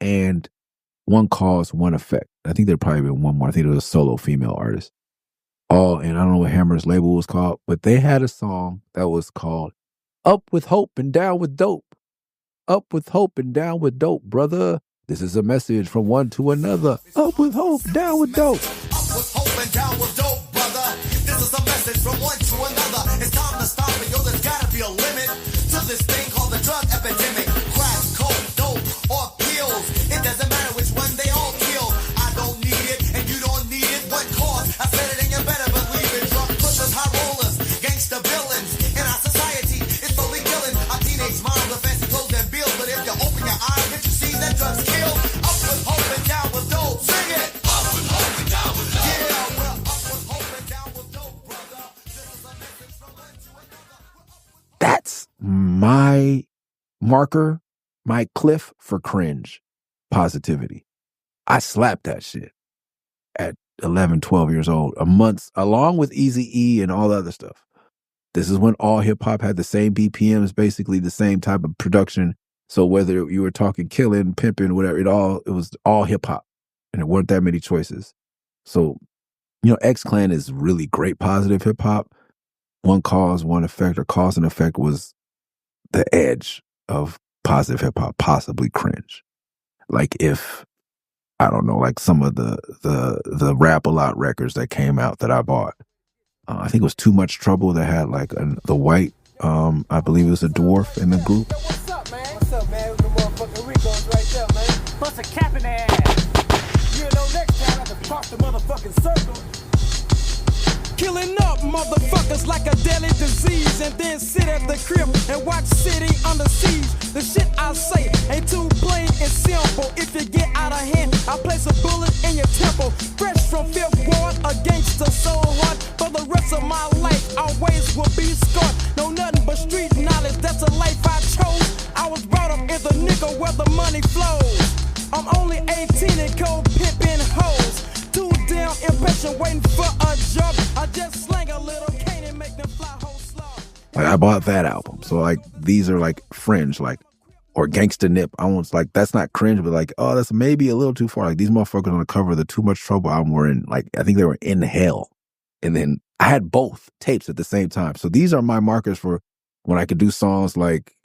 and One Cause, One Effect. I think there'd probably been one more. I think it was a solo female artist. All, and I don't know what Hammer's label was called, but they had a song that was called Up With Hope and Down With Dope. Up with hope and down with dope, brother. This is a message from one to another. Up with hope, down with dope. Up with hope and down with dope, brother. This is a message from one to another. It's time to stop it, yo. There's gotta be a limit to this thing called the drug epidemic. Crack, coke, dope, or pills. It doesn't matter which one, they all kill. I don't need it, and you don't need it. What cause? I said it, and you better believe it. Drug pushers, high rollers, gangster villains. In our society, it's slowly killing our teenage minds with fancy clothes and bills. But if you open your eyes, can't you see that drugs kill? Up with hope and down with dope. Sing it. Up with hope and down with dope. Yeah, well, up with hope and down with dope, brother. This is a message from one to another. That's my marker, my cliff for cringe positivity. I slapped that shit at 11, 12 years old, along with Eazy-E and all the other stuff. This is when all hip hop had the same BPMs, basically the same type of production. So whether you were talking killing, pimping, whatever, it was all hip hop, and there weren't that many choices. So, X-Clan is really great positive hip hop. One Cause, One Effect, or Cause and Effect was the edge of positive hip hop, possibly cringe. Like if, I don't know, like some of the Rap A Lot records that came out that I bought. I think it was Too Much Trouble that had like the white, I believe it was a dwarf in the group. What's up, man? What's up, man? The motherfucking Rico's right there, man. Bust a cap in their ass. You know, next time I have to cross the motherfucking circle. Killing up motherfuckers like a deadly disease, and then sit at the crib and watch city under siege. The shit I say ain't too plain and simple. If you get out of hand, I place a bullet in your temple. Fresh from Fifth Ward, a gangster so hard. For the rest of my life, always will be scarred. No nothing but street knowledge, that's a life I chose. I was brought up in the nigga where the money flows. I'm only 18 and cold pimping hoes. Too damn impatient waiting for a job. I just slang a little cane and make them fly whole slow. Like I bought that album. So like these are like fringe, like, or Gangsta Nip. I was like, that's not cringe, but like, oh, that's maybe a little too far. Like these motherfuckers on the cover of the Too Much Trouble album were in, like, I think they were in hell. And then I had both tapes at the same time. So these are my markers for when I could do songs like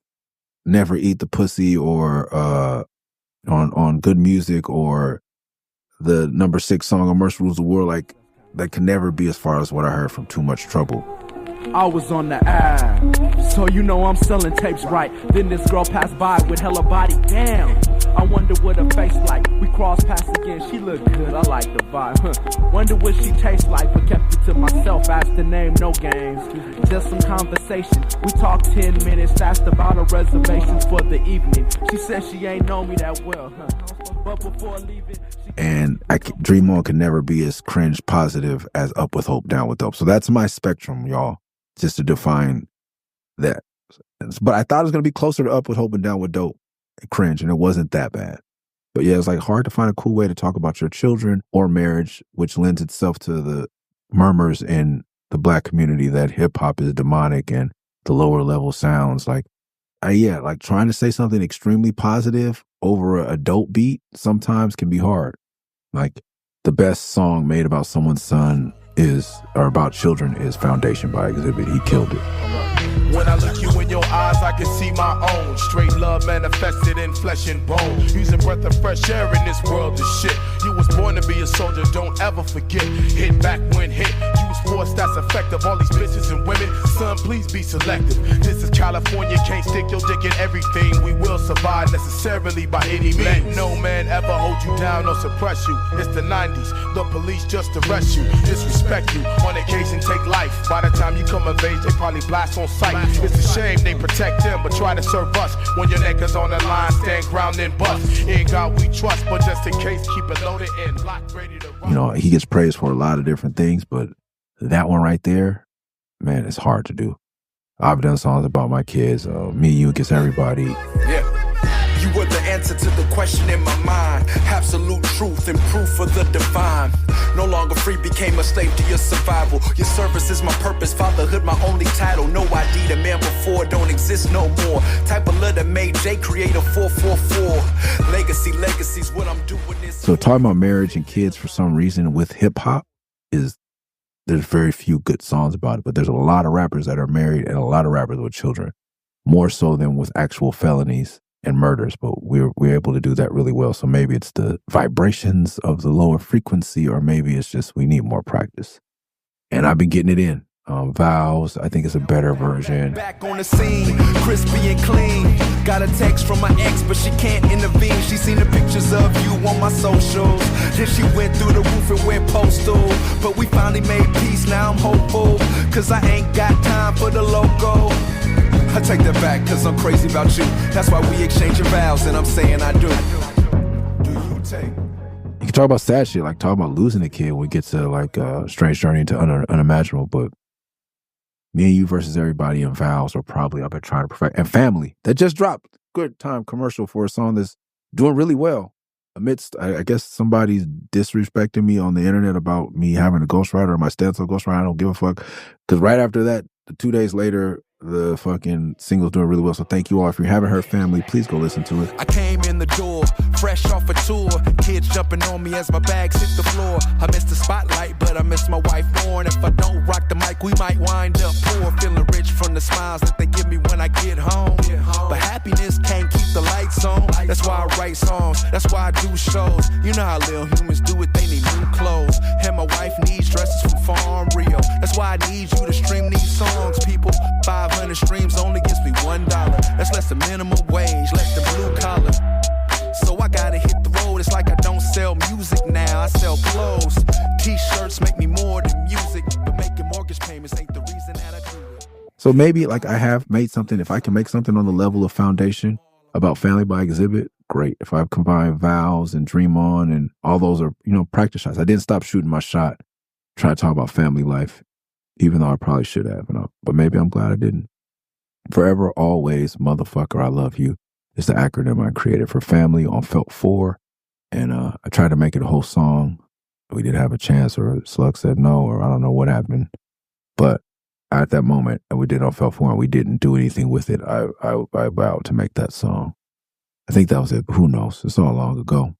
Never Eat the Pussy, or on Good Music, or the number 6 song on Murs Rules the World. Like that can never be as far as what I heard from Too Much Trouble. I was on the app, so you know I'm selling tapes right. Then this girl passed by with hella body. Damn, I wonder what her face like. We crossed paths again, she look good, I like the vibe. Wonder what she tastes like, but kept it to myself. Asked the name, no games, just some conversation. We talked 10 minutes, asked about her reservations for the evening. She said she ain't know me that well, but before leaving, and Dream On can never be as cringe positive as Up With Hope, Down With Dope. So that's my spectrum, y'all, just to define that. But I thought it was going to be closer to Up With Hope and Down With Dope and cringe, and it wasn't that bad. But yeah, it's like hard to find a cool way to talk about your children or marriage, which lends itself to the murmurs in the Black community that hip hop is demonic and the lower level sounds. Like, like trying to say something extremely positive over a dope beat sometimes can be hard. Like the best song made about someone's son or about children is Foundation by Exhibit. He killed it. When I look you in your eyes, I can see my own. Straight love manifested in flesh and bone. Using breath of fresh air in this world is shit. You was born to be a soldier, don't ever forget. Hit back when hit. Use force that's effective. All these bitches and women, son, please be selective. This is California, can't stick your dick in everything. We will survive necessarily by any means. Let no man ever hold you down or suppress you. It's the 90s, the police just arrest you. Disrespect you, on occasion take life. By the time you come of age, they probably blast on sight. It's a shame they protect them, but try to serve us. When your neck is on the line, stand ground and bust. In God we trust, but just in case, keep it loaded and locked, ready to run. You know, he gets praised for a lot of different things, but that one right there, man, it's hard to do. I've done songs about my kids, Me, You Against Everybody. Yeah. You were the answer to the question in my mind. Absolute truth and proof of the divine. No longer free, became a slave to your survival. Your service is my purpose, fatherhood my only title. No ID, the man before don't exist no more. Type of letter made J create a 444. Legacy's what I'm doing this. So talking about marriage and kids for some reason with hip hop there's very few good songs about it, but there's a lot of rappers that are married and a lot of rappers with children, more so than with actual felonies and murders. But we're able to do that really well. So maybe it's the vibrations of the lower frequency, or maybe it's just we need more practice. And I've been getting it in. Vows, I think it's a better version. Back on the scene, crispy and clean. Got a text from my ex, but she can't intervene. She seen the pictures of you on my socials. Then she went through the roof and went postal. But we finally made peace, now I'm hopeful. Cause I ain't got time for the loco. I take that back, cause I'm crazy about you. That's why we exchanging vows, and I'm saying I do. Do you take? You can talk about sad shit, like talk about losing a kid when we get to like Strange Journey into Unimaginable, but Me and You versus Everybody and Vows are probably up at trying to perfect. And Family, that just dropped. Good time commercial for a song that's doing really well. Amidst, I guess somebody's disrespecting me on the internet about me having a ghostwriter or my stance on ghostwriter. I don't give a fuck. Because right after that, 2 days later, the fucking single's doing really well. So thank you all. If you haven't heard Family, please go listen to it. I came in the door, fresh off a tour. Kids jumping on me as my bags hit the floor. I missed the spotlight, but I miss my wife more. And if I don't rock the mic, we might wind up poor. Feeling rich from the smiles that they give me when I get home. But happiness can't keep the lights on. That's why I write songs. That's why I do shows. You know how little humans do it, they need new clothes. And my wife needs dresses from Farm Rio. That's why I need you to stream these songs, people. 500 streams only gives me $1. That's less than minimum wage, less than blue collar. So I gotta hit the road. It's like I don't sell music now, I sell clothes. T-shirts make me more than music, but making mortgage payments ain't the reason that I do it. So maybe like I have made something. If I can make something on the level of Foundation about Family by Exhibit, great. If I've combined Vows and Dream On and all those are, practice shots. I didn't stop shooting my shot trying to talk about family life, even though I probably should have. But maybe I'm glad I didn't. Forever, always, motherfucker, I love you is the acronym I created for family on Felt 4. And I tried to make it a whole song. We didn't have a chance, or Slug said no, or I don't know what happened. But at that moment, we did on Felt 4 and we didn't do anything with it. I vowed to make that song. I think that was it. Who knows? It's all long ago.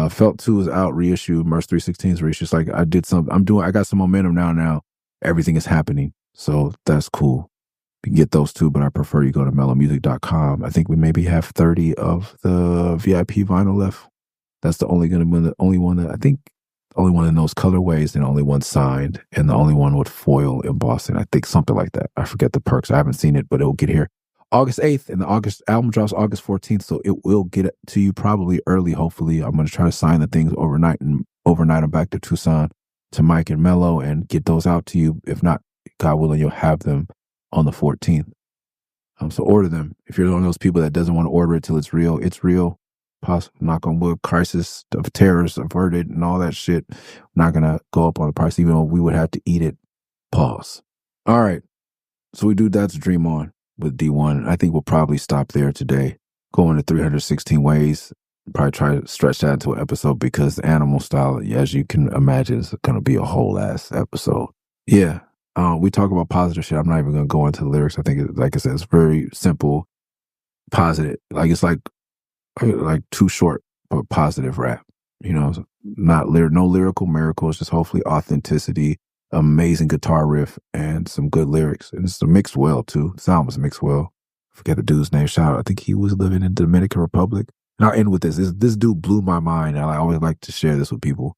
Felt 2 is out, reissued. Murs 316 is reissued. It's like I did something. I got some momentum now. Everything is happening. So that's cool. You can get those too, but I prefer you go to mellowmusic.com. I think we maybe have 30 of the VIP vinyl left. That's the only one in those colorways, and only one signed, and the only one with foil embossing. I think something like that. I forget the perks. I haven't seen it, but it will get here August 8th, and the August album drops August 14th, so it will get to you probably early, hopefully. I'm going to try to sign the things overnight I'm back to Tucson to Mike and Mello and get those out to you. If not, God willing, you'll have them on the 14th. So order them. If you're one of those people that doesn't want to order it till it's real, knock on wood, crisis of terrors averted and all that shit. Not going to go up on the price, even though we would have to eat it. Pause. All right. So we do That's Dream On with D1. I think we'll probably stop there today. Go into 316 ways. Probably try to stretch that into an episode because Animal Style, as you can imagine, is going to be a whole ass episode. Yeah. We talk about positive shit. I'm not even going to go into the lyrics. I think, like I said, it's very simple, positive. Like it's like too short, but positive rap. No lyrical miracles, just hopefully authenticity, amazing guitar riff, and some good lyrics. And it's mixed well too. The sound was mixed well. Forget the dude's name. Shout out. I think he was living in the Dominican Republic. And I'll end with this. This dude blew my mind. And I always like to share this with people.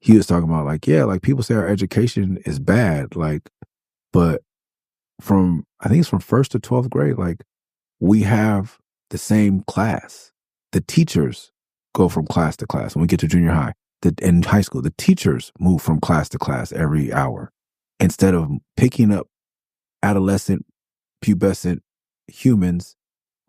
He was talking about people say our education is bad, but I think it's from 1st to 12th grade, we have the same class. The teachers go from class to class. When we get to junior high, in high school, the teachers move from class to class every hour instead of picking up adolescent, pubescent humans,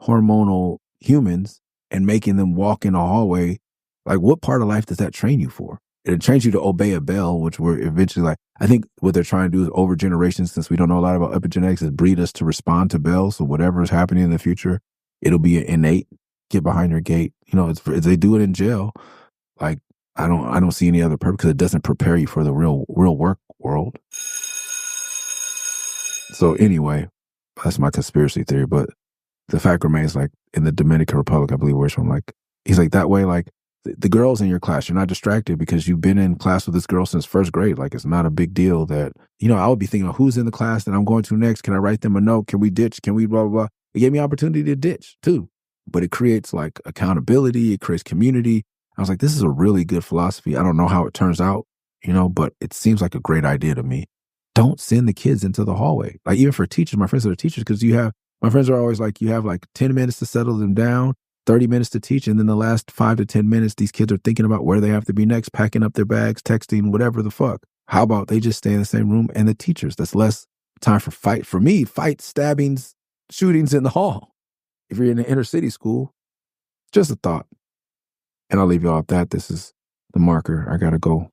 hormonal humans, and making them walk in a hallway. What part of life does that train you for? It trains you to obey a bell, which we're eventually I think what they're trying to do is over generations, since we don't know a lot about epigenetics, is breed us to respond to bells. So whatever is happening in the future, it'll be innate. get behind your gate. You know, they do it in jail. Like, I don't see any other purpose because it doesn't prepare you for the real work world. So anyway, that's my conspiracy theory. But the fact remains, like, in the Dominican Republic, I believe, where it's from, like, he's like, that way, like, the girls in your class, you're not distracted because you've been in class with this girl since first grade. Like, it's not a big deal that, you know, I would be thinking, who's in the class that I'm going to next? Can I write them a note? Can we ditch? Can we blah, blah, blah? It gave me opportunity to ditch too. But it creates like accountability. It creates community. I was like, this is a really good philosophy. I don't know how it turns out, you know, but it seems like a great idea to me. Don't send the kids into the hallway. Like, even for teachers, my friends that are teachers, because my friends are always like, you have like 10 minutes to settle them down, 30 minutes to teach, and then the last 5 to 10 minutes, these kids are thinking about where they have to be next, packing up their bags, texting, whatever the fuck. How about they just stay in the same room and the teachers? That's less time for fights, stabbings, shootings in the hall. If you're in an inner city school, just a thought. And I'll leave y'all at that. This is The Marker. I gotta go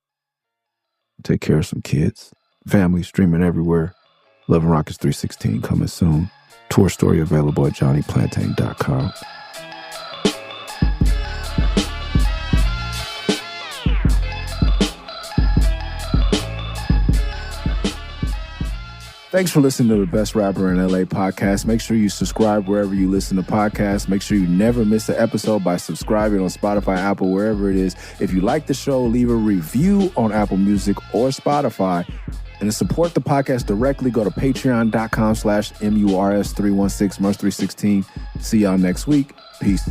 take care of some kids. Family streaming everywhere. Love and Rockets 316 coming soon. Tour story available at johnnyplantain.com. Thanks for listening to the Best Rapper in LA podcast. Make sure you subscribe wherever you listen to podcasts. Make sure you never miss an episode by subscribing on Spotify, Apple, wherever it is. If you like the show, leave a review on Apple Music or Spotify. And to support the podcast directly, go to patreon.com/MURS316, Murs316. See y'all next week. Peace.